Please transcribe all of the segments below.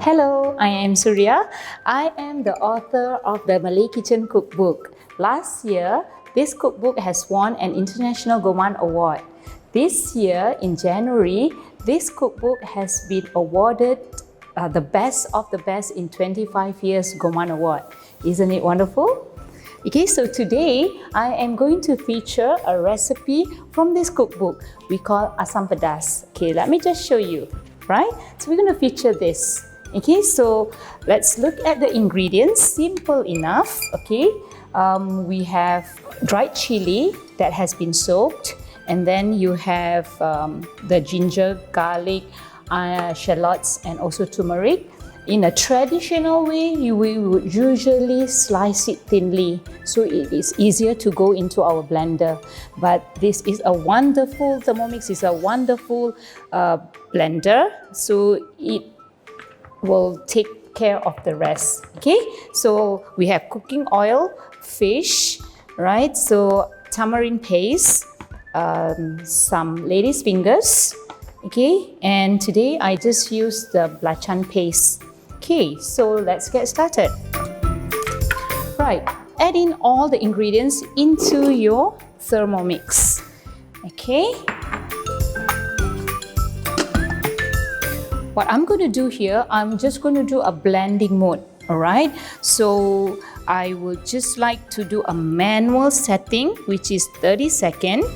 Hello, I am Suriya. I am the author of the Malay Kitchen cookbook. Last year, this cookbook has won an International Gourmand Award. This year, in January, this cookbook has been awarded the best of the best in 25 years Gourmand Award. Isn't it wonderful? Okay, so today I am going to feature a recipe from this cookbook we call Assam Pedas. Okay, let me just show you, right? So we're going to feature this. Okay, so let's look at the ingredients. Simple enough. Okay, we have dried chili that has been soaked, and then you have the ginger, garlic, shallots, and also turmeric. In a traditional way, we would usually slice it thinly so it is easier to go into our blender. But this is a wonderful, Thermomix is a wonderful blender, so it will take care of the rest. Okay, so we have cooking oil, fish, right? So tamarind paste, some lady's fingers, okay, and today I just use the belacan paste. Okay, so let's get started. Right, add in all the ingredients into your Thermomix. Okay. What I'm going to do here, I'm just going to do a blending mode. All right. So I would just like to do a manual setting, which is 30 seconds.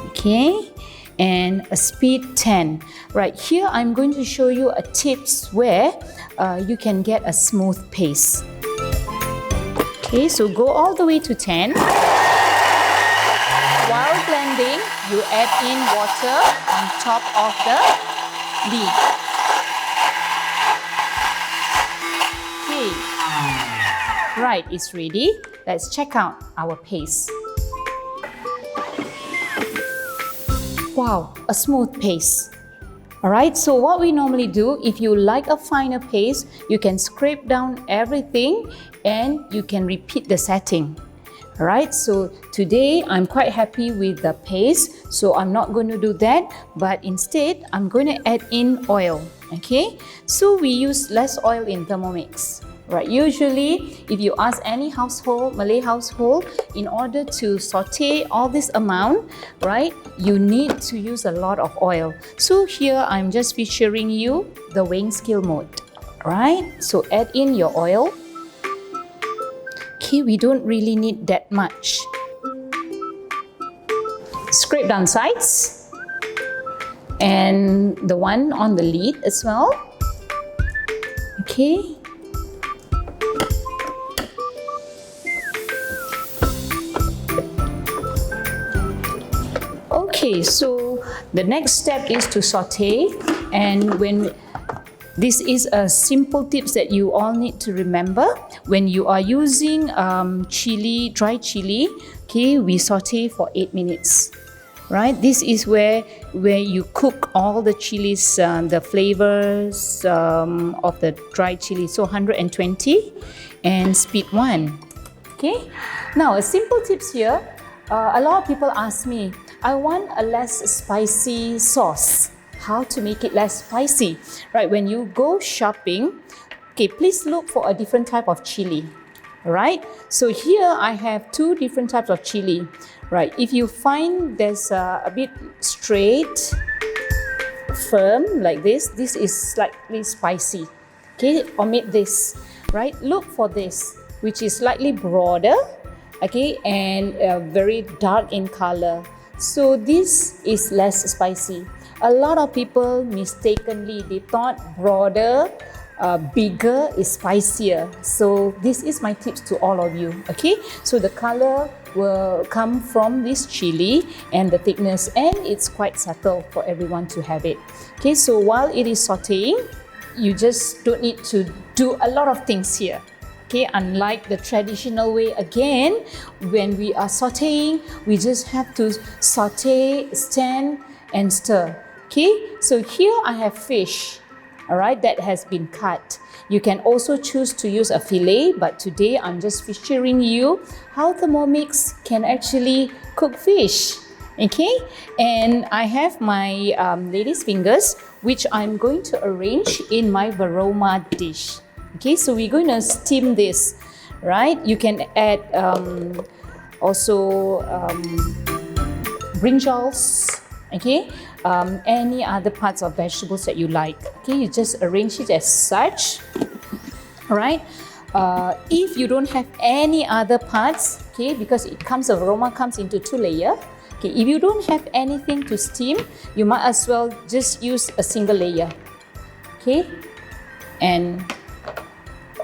Okay. And a speed 10. Right here, I'm going to show you a tips where you can get a smooth paste. Okay, so go all the way to 10. While blending, you add in water on top of the lid. Okay, right, it's ready. Let's check out our paste. Wow, a smooth paste. Alright, so what we normally do, if you like a finer paste, you can scrape down everything and you can repeat the setting. Alright, so today I'm quite happy with the paste, so I'm not going to do that, but instead I'm going to add in oil. Okay, so we use less oil in Thermomix. Right, usually if you ask any household, Malay household, in order to saute all this amount, right, you need to use a lot of oil. So here I'm just featuring you the weighing scale mode. Right, so add in your oil. Okay, we don't really need that much. Scrape down sides and the one on the lid as well. Okay. Okay, so the next step is to saute, and this is a simple tips that you all need to remember. When you are using chili, dry chili, okay, we saute for 8 minutes. Right, this is where you cook all the chilies, the flavors of the dry chili. So 120 and speed 1. Okay, now a simple tips here. A lot of people ask me, I want a less spicy sauce. How to make it less spicy? Right, when you go shopping, okay, please look for a different type of chili. Right, so here I have 2 different types of chili. Right, if you find there's a bit straight, firm like this is slightly spicy. Okay, omit this. Right, look for this, which is slightly broader, okay, and very dark in color. So this is less spicy. A lot of people mistakenly, they thought broader, bigger is spicier. So this is my tips to all of you. Okay, so the color will come from this chili and the thickness, and it's quite subtle for everyone to have it. Okay, so while it is sauteing, you just don't need to do a lot of things here. Okay, unlike the traditional way, again, when we are sauteing, we just have to saute, stand and stir. Okay, so here I have fish, all right, that has been cut. You can also choose to use a fillet, but today I'm just featuring you how Thermomix can actually cook fish. Okay, and I have my lady's fingers, which I'm going to arrange in my varoma dish. Okay, so we're going to steam this, right? You can add also brinjals, okay, any other parts of vegetables that you like. Okay, you just arrange it as such, right? If you don't have any other parts, okay, because varoma comes into 2 layers. Okay, if you don't have anything to steam, you might as well just use a single layer. Okay, and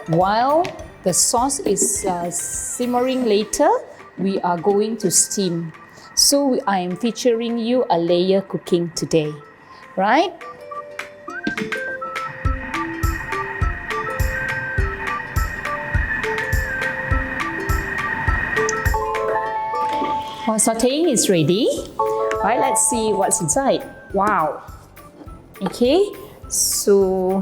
while the sauce is simmering later, we are going to steam. So I am featuring you a layer cooking today, right? Our sauteing is ready. Right, let's see what's inside. Wow. Okay, so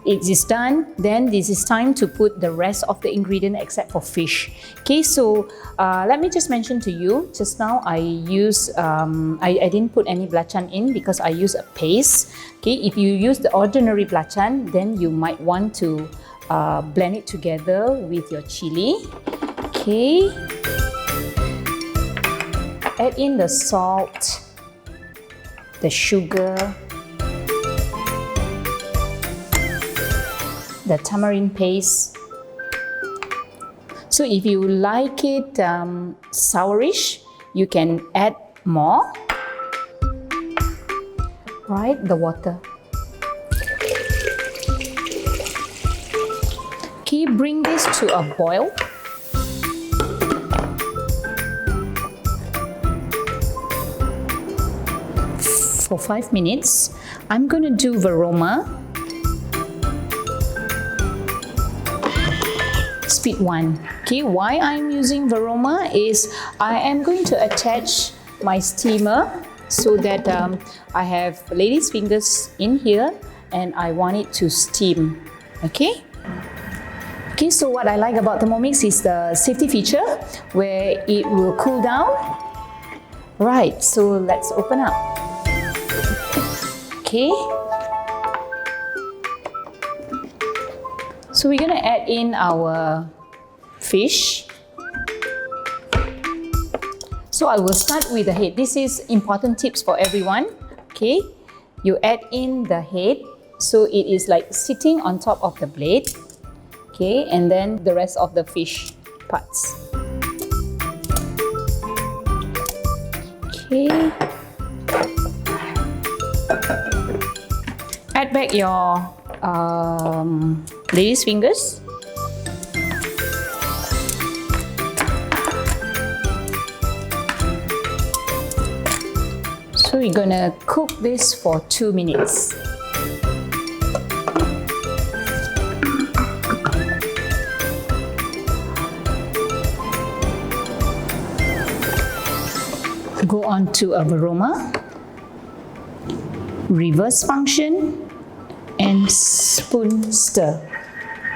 it is done. Then this is time to put the rest of the ingredient except for fish. Okay, so let me just mention to you, just now I use, I didn't put any belacan in because I use a paste. Okay, if you use the ordinary belacan, then you might want to blend it together with your chili. Okay. Add in the salt, the sugar, the tamarind paste. So if you like it sourish, you can add more. Right, the water. Okay, bring this to a boil. For 5 minutes. I'm going to do varoma. Speed 1. Okay, why I'm using varoma is I am going to attach my steamer so that I have lady's fingers in here and I want it to steam. Okay? Okay, so what I like about Thermomix is the safety feature where it will cool down. Right, so let's open up. Okay, so we're going to add in our fish. So I will start with the head. This is important tips for everyone. Okay, you add in the head so it is like sitting on top of the blade. Okay, and then the rest of the fish parts. Okay. Add back your lady's fingers. So we're gonna cook this for 2 minutes. Go on to a varoma, reverse function, and spoon stir.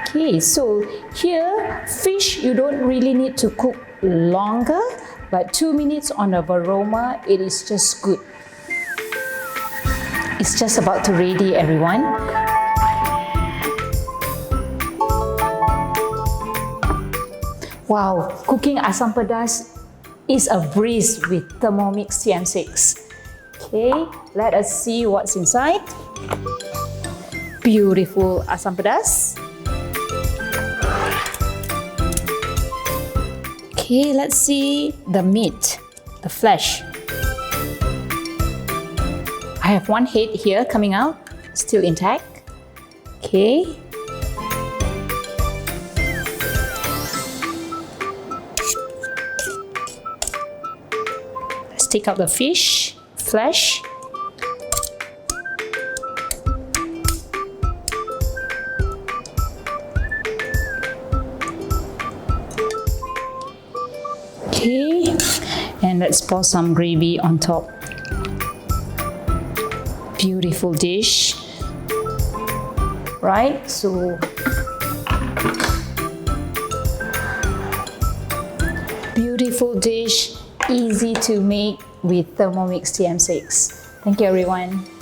Okay, so here fish you don't really need to cook longer, but 2 minutes on a varoma, it is just good. It's just about to ready, everyone. Wow, cooking Assam Pedas is a breeze with Thermomix TM6. Okay, let us see what's inside. Beautiful Assam Pedas. Okay, let's see the meat, the flesh. I have one head here coming out, still intact. Okay. Let's take out the fish, flesh. Okay, and let's pour some gravy on top. Beautiful dish, right? So beautiful dish, easy to make with Thermomix TM6. Thank you everyone.